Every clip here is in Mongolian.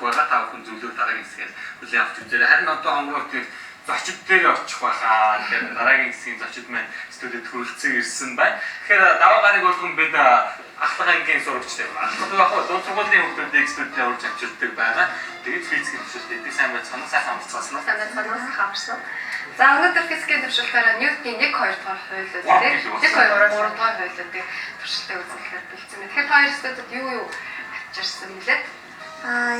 байгаа та бүхэн зөвлөөр дараагийн хэсгээс хүлээн авч үзээрэй. Харин одоо хонгороо тэр зочид дээр очих байхаа. Тэгэхээр дараагийн хэсгийн зочид маань студид хүрэлцэн ирсэн байна. Тэгэхээр даваа гарыг болгон бид ахлах ангийн сурагчтай байна. Яг нь дунд сургуулийн хүмүүсийг студид орж авчирдаг байгаа. Тэгээд физикийн төвшөлтөд сайн байцгаана, сайхан амарцгаасан уу? Сайн байцгаана, хамарсан. За өнөөдөр физикийн төвшөлтөөр Ньютоны 1 2 дугаар хуулиуд тийм 1 2 3 дугаар хуулиудыг туршилтаа үзүүлэхээр бэлдсэн байна. Тэгэхээр хоёр студид юу авчирсан бэлээ?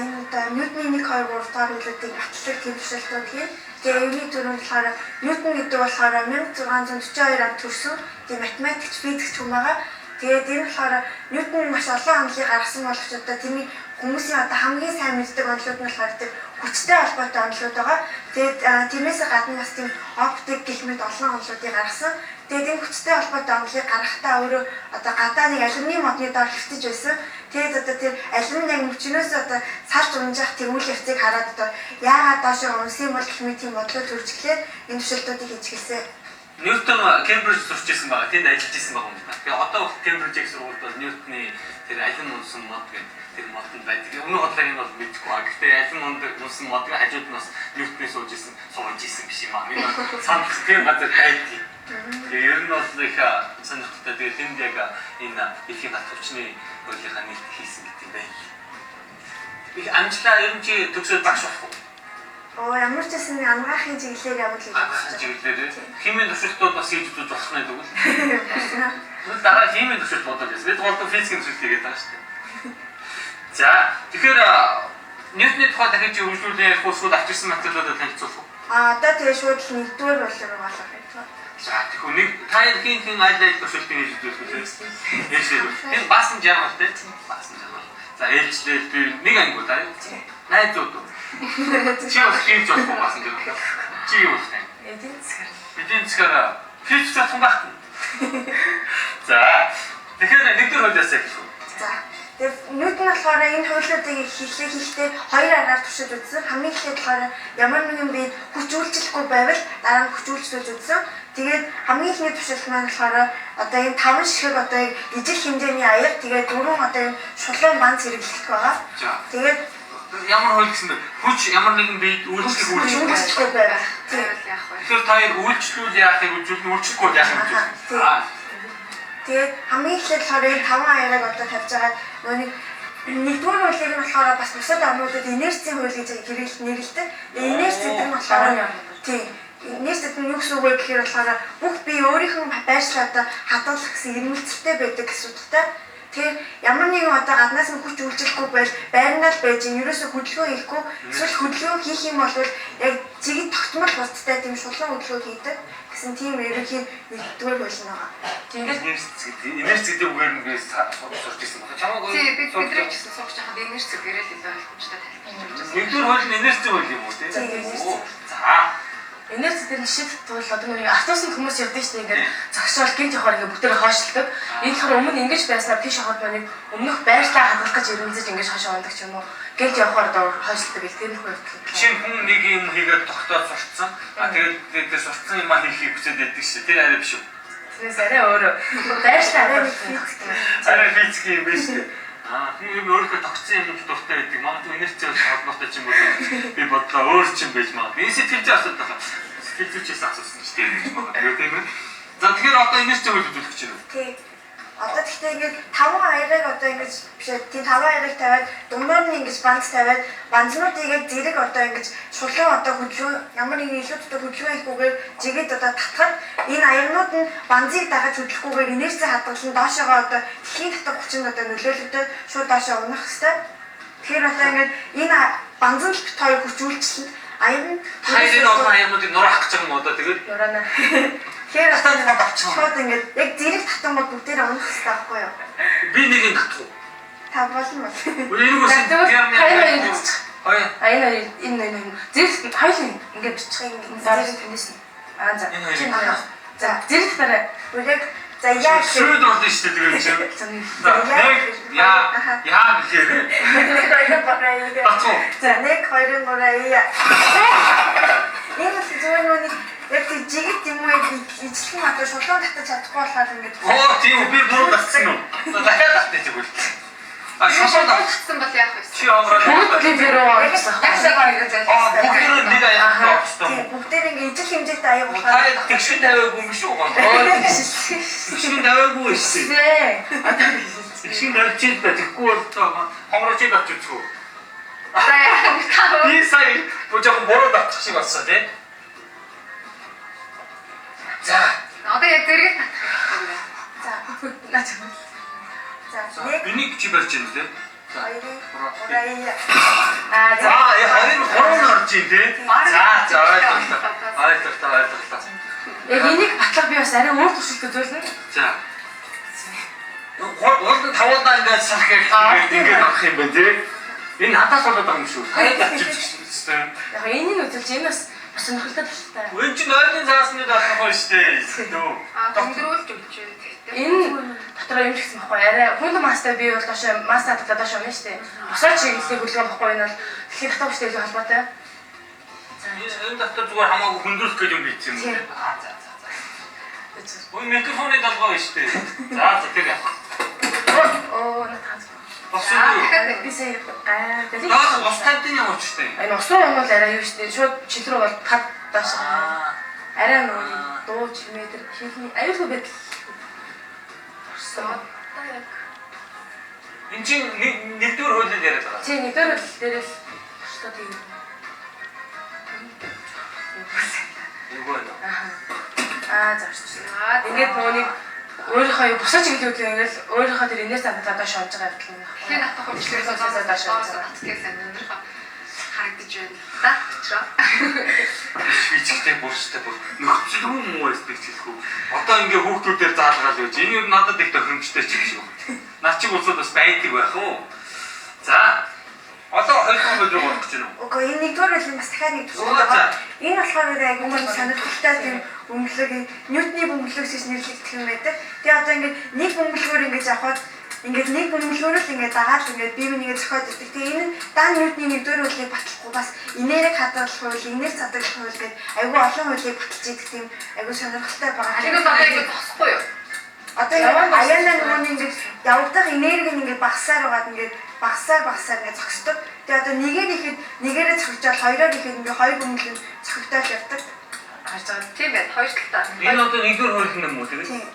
Энэ одоо Ньютоны 1 2 3 дугаар хуулиудыг батлах төвшөлтүүд хий. Тэгээ юуны төрөнд болохоор Ньютон гэдэг болохоор 1642 онд төрсөн. Тэгээ математикч, физикч хүн байгаа. Тэгээд энэ болохоор Ньютон маш олон онолыг гаргасан болгоч одоо тэрний хүмүүсийн одоо хамгийн сайн мэддэг онолууд нь болохоор тэр хүчтэй холбоотой онолууд байгаа. Тэгээд тэрнээс гадна бас тийм оптик гэх мэт олон онолуудыг гаргасан. Тэгээд энэ хүчтэй холбоотой онолыг гаргахтаа өөрөө одоо гадаа нэг алюминий модны доор хэвтэж байсан. Тэгээд одоо тэр алюминий яг мөчнөөс одоо салж унжих тэр үйл явцыг хараад одоо яагаад доошоо унсан бол гэх мэт тийм бодлоо төржиглээд энэ төвшөлтүүдийг хийчихсэн. Ньютон Кембриж сурч ирсэн байгаа. Тэнд ажиллаж ирсэн байгаа юм байна. Тэгээ одоо Кембрижийг сургуульд бол Ньютоны тэр алюм унсан мод гэдэг тэр модод байдаг. Өмнө бодлогыг нь бол мэдэхгүй байгаа. Гэхдээ алюм унсан модыг хажууд нь бас Ньютоны сууж ирсэн биш юм аа. Энэ санал тийм газар байдаг. Тэгээ ер нь бол их сонирхолтой. Тэгээ тэнд яг энэ дэлхийн бат хүчний хуулийнхаа нийт хийсэн гэдэг юм байна. Их амжилтаа ер нь чи төгсөөд багш болох уу? Ямар ч гэсэн амгаахын чиглэлээр явуулж байгаа. Чиглэлээр химийн төвшөлтүүд бас хийж үзүүлж болох нь тэгвэл. Дараа химийн төвшөлт бодоод байсан. Бид гол физикийн төвшөлт хийгээд байгаа шүү дээ. За тэгэхээр Ньютоны тухай дахиж үргэлжлүүлээ ярих уу авчирсан материалуудыг танилцуулах уу? Одоо тэгээ шууд нэгдүгээр болов байгаа юм. За тэгэхээр нэг та хин аль төвшөлтийг хийж үзүүлэх үү? Энэ баасан жаамал те. Баасан жаамал. За ээлжлээ би нэг ангиуд аа. Найзууд. Чи бас хийж болох юм баасан жаамал. Чи юу вэ? Эдийн засгаар хийж чадсан байхгүй. За тэгэхээр нэгдүгээр хуулиас яг шүү. За тэгээд Ньютон болохоор энэ хуулиудыг хийхдээ хоёр аргаар туршиж үзсэн. Хамгийн эхлээд болохоор ямар нэгэн бие хүч үйлчлэхгүй байвал дараа нь хүч үйлчлүүлж үзсэн. Тэгээд хамгийн ихний туршилт маань болохоор одоо энэ 5 ширхэг одоо ижил хэмжээний аяр тэгээд 4 одоо энэ шулуун банц хэрэглэх байгаа. Тэгээд ямар хууль гэсэн бэ? Хүч ямар нэгэн бие үйлчлэхгүй байвал яах вэ? Тэгэхээр та үйлчлүүл яахыг үйлчлэхгүй яах юм бэ? Тэгээд хамгийн эхлээд болохоор энэ 5 аярыг одоо тавьж байгаа нөгөө нэгдүгээр хуулийг нь болохоор бас бусад орнуудад инерцийн хууль гэж нэрлэдэг. Инерц гэдэг нь болохоор тийм инерц гэдэг нь юу гэсэн үг вэ гэхээр болохоор бүх бие өөрийнхөө байршлаа одоо хадгалах гэсэн ирмэлцэлтэй байдаг асуудалтай. Тэгэхээр ямар нэгэн одоо гаднаас нь хүч үйлчлэхгүй байл байрнаа л байж ерөөсө хөдөлгөөн хийхгүй эсвэл хөдөлгөөн хийх юм бол яг зэгэд тогтмол бусдтай тийм шулуун хөдөлгөөн хийдэг гэсэн тийм ерөнхий нэгдүгээр хууль нь байгаа. Инерц гэдэг үгээр нь би сурч ирсэн байна. Чамаг бид ч гэсэн сурч байхад инерц гэрэл илүү ойлгомжтой тайлбарлаж. Нэгдүгээр хууль нь инерцийн хууль юм уу тийм? За инерц гэдэг нь shift бол одоо нэг автобусны хүмүүс явдаг шүү дээ. Ингээд зогсоол гинт явахаар ингээд бүгдээ хойшлдог. Энэ болохоор өмнө ингэж байснаар тийш явахад нэг өмнөх байршлаа хадгалах гэж ирэмзэж ингэж хойшоо ундаг ч юм уу. Гинт явахаар доор хойшлдог гэх тийм хөвөлт. Чин хүн нэг юм хийгээд тогтоод сурцсан. Тэгээд сурцсан юм хийхийг хүсэж байдаг шүү. Тэр арай биш үү? Тэрээс арай өөрөө. Байршлаа арай физик юм биш үү? Тийм өөрөө тогтсон юм дуртай байдаг. Магадгүй инерцтэй холбоотой ч юм уу. Би бодлоо өөр ч юм байж магадгүй. Энэ сэтгэлзээ асуудал байна. Сэтгэлзүүчээс асуусан ч тийм байна. Тийм ээ. За тэгэхээр одоо инерцтэй хөл үзүүлэх гэж байна. Тийм. Одоо гэхдээ ингээд 5 аярыг одоо ингэж биш тийм 5 аярыг тавиад дундуур нь ингэж банц тавиад банцнуудыг яг зэрэг одоо ингэж шулуун одоо хөдөлгөөн ямар нэгэн илүү дутуу хөдөлгөөн хийхгүйгээр жигэд одоо татхад энэ аярнууд нь банцыг дагаж хөдлөхгүйгээр инерцийн хадгалан доошоогоо одоо дэлхийн татвар хүчинд одоо нөлөөлөгдөд шууд доошоо унах хэвээр. Тэгэхээр одоо ингээд энэ банцын бит хоёр хүч үйлчлэлд аяр нь хоёрын олон аярнуудыг нураах гэж байгаа юм одоо тэгээд нураана. Тэгэхээр одоо шууд ингээд яг зэрэг татангууд бүгдээрээ унах хэрэгтэй байхгүй юу? Би нэг нь татах уу? Та болно уу? Энийг үсэн тийм энэ зэрэг хоёул ингээд бичих юм зэрэг тэнэс нь. За. За зэрэг дараа үрэг за яа шүүд болно шүү дээ тэгээд чинь. Яа гэхээр за 1 2 3 яа. Энэ зөвхөн яг тийм жигэд юм уу ижлэн одоо шулуун татаж чадахгүй болохоор ингэж тийм үү би бүр бассан уу дахиад татчих тэгвэл шошоод Болчихсон бол яах вэ? чи амраад Бүгд либероо гэсэн. Яг сайн ингэ зайлшгүй. бүгд нэг аяг авчихсан. Тийм бүгдээр ингээ ижил хэмжээтэй аяг Та болохоор тэгшин тавиагүй юм шүү гоо. Тэгшин тавиагүй шүү. Тэгшин тавьчих та тэггүй бол хомрооч авчихгүй. За яах вэ? Би сая жоохон бороо авчих шиг болсон тий. За Одоо яг зэрэг за наач. За нэг энийг чи барьж байна тий. хоёрын ураа За хоёр гурван орж ийн тий. За ойлголоо. яг энийг батлах би бас арай өөр төвшөлтэй зүйлнэ. За. Гол тавуудаа ингээд салхих ингээд авах юм байна тий. Энэ надаас болоод байгаа юм шүү. Хаяад авчихсан. Яг энийг үзүүлж энэ бас сонирхолтой төвшөлтэй. Үн чинь ойрын цаасны даах гоё штэ. Дөө. дөнгөрүүлж өгч байна. Энэ дотроо юм гэсэн баггүй арай хүн мастай би бол доош маста татлаа доош явна шүү дээ. Босоо чиглэлийг хөдөлгөөн баггүй энэ бол дэлхийн татвар хөтөлбөртэй холбоотой. Энэ дотор зүгээр хамаагүй хүндрүүлэх гэж юм бичсэн юм. Ой микрофоны далгаа штэ. За тэр яах. Оо натаа. Босоо. Би сая Наа бос тавьдын юм уучтай. энэ осроо юм бол арай юу шүү дээ. Шууд чил рүү бол тад доош. Арай нөгөө дуу чимээдэр хийхний аюулгүй байдал. Энд чинь нэгдүгээр хуулинд яриад байгаа. Чи нэгдүгээр хууль дээрээс шууд тийм. Юу вэ? Зарч. Ингээд нөгөөний өөрийнхөө босоо чиглэлүүд ингээл өөрийнхөө тэр инээс цаатаа доош онж байгаа явдал юм. Тэгэхээр натах хөвчлөөс доош татгаас амьдрах харагдаж байна. За очроо. Бичгтэй бүрстэй бүр нөхцөл юм уу специфик. Одоо ингээ хүүхдүүдээр заалгаал явж. Энэ юу надад их тохиромжтой ч юм шүү. Наа чи улсууд бас байдаг байх уу? За. Одоо 2 руу орох гэж байна уу? Окей, энэ нэгдүгээр үйл бас дахиад нэг төвшөлтэй байгаа. Энэ болохоор айгүй юм сонирхолтой тийм бөмбөлөг Ньютоны бөмбөлөг гэж нэрлэгдэх юм байдаг. Тэгээ одоо ингээд нэг бөмбөлгөөр ингэж авахад ингээд нэг бөмбөлгөөр л ингээд дагаад ингээд бие биенийг зохиод өгдөг. Тэгээ энэ дан Ньютоны нэгдүгээр үйлийг батлахгүй бас инээрэг хадгалах хууль, инээр цадгалах хууль гэдэг айгүй олон хуулийг баталж идэг тийм айгүй сонирхолтой байгаа. Тэгэхээр одоо ингэ тосхгүй юу? Одоо ингээд аяана нөгөө ингээд явагдах энерги нь ингээд багасаар байгаад ингээд багасаар ингээд зогсдог. Тэгээ одоо нэгээр ихэд нэгээрээ зогсчоод хоёроор ихэд ингээд хоёр бөмбөлөг зохигдоод явдаг. Харж байгаа. Тийм байна. Хоёр талтай. Энэ одоо нэгдүгээр хууль юм уу тийм? Тийм.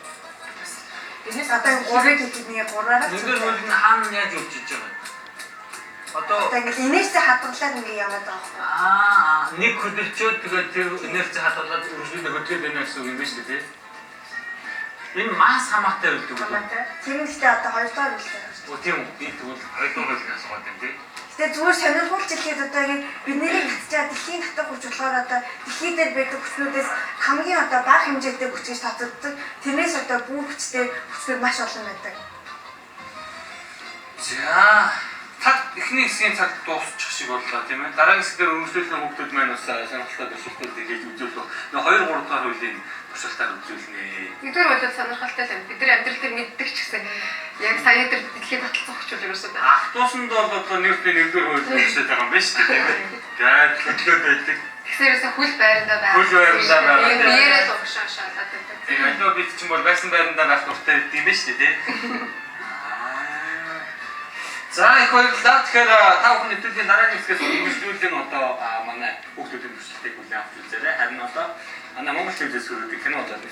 Энэс одоо гурыг ихэд нэг гураараа Нэгдүгээр хууль нь хаана яаж өвчиж байгаа? Одоо ингээд инерцээ хадгалаад ингээд яваад байгаа. нэг хөдөлчөөд тэгээд тэр инерцээ хадгалаад үргэлжлүүлээ хөдөлгөөд байна гэсэн үг юм биш үү тийм? Энэ масс хамаатай үлддэг үү? Тэр нь гэхдээ одоо хоёрдугаар үлдээ. Оо тийм үү? Би тэгвэл 2 дугаар хуулийг асуугаад юм тийм. Гэтэ зүгээр сонирхолч хэлэхэд одоо ингээд бидний татчаа дэлхийн татвар хүч болохоор одоо дэлхий дээр байдаг хүчнүүдээс хамгийн одоо бага хэмжээтэй хүч гэж тооцогддог. Тэрнээс одоо бүх хүчтэй хүчнүүд маш олон байдаг. За цаг эхний хэсгийн цаг дуусчих шиг боллоо тийм ээ. Дараагийн хэсгээр өргөжлүүлсэн хүмүүсд маань бас сонирхолтой төсөлтүүд хийж үзүүлэх. Нэг 2 3 дахь хуулийн туршилтаар үзүүлнэ. Нэгдүгээр бол сонирхолтой юм. Бидний амьдрал дээр мэддэг ч гэсэн яг сая дээр дэлхийд баталсан хүч үл ерөөсөө байна. Ахтуусанд бол одоо нэгдүгээр хууль үүсэж байгаа юм байна шүү дээ тийм ээ. Тэгээд хөдөлгөөд байдаг. Тэгсээрээс хөл байрандаа байгаа. Хөл байрандаа байгаа. Биеэрээ дугшаа шалаад байдаг. Тэгээд одоо бид чинь бол байсан байрандаа байх дуртай гэдэг юм байна шүү дээ тийм. За их баярлалаа. Тэгэхээр та бүхэн нэвтрүүлгийн дараагийн хэсгээс үргэлжлүүлэн одоо манай хүүхдүүдийн төсөлтийг хүлээн авч үзээрэй. Харин одоо манай Монгол телевизээс хүргэдэг кино болоод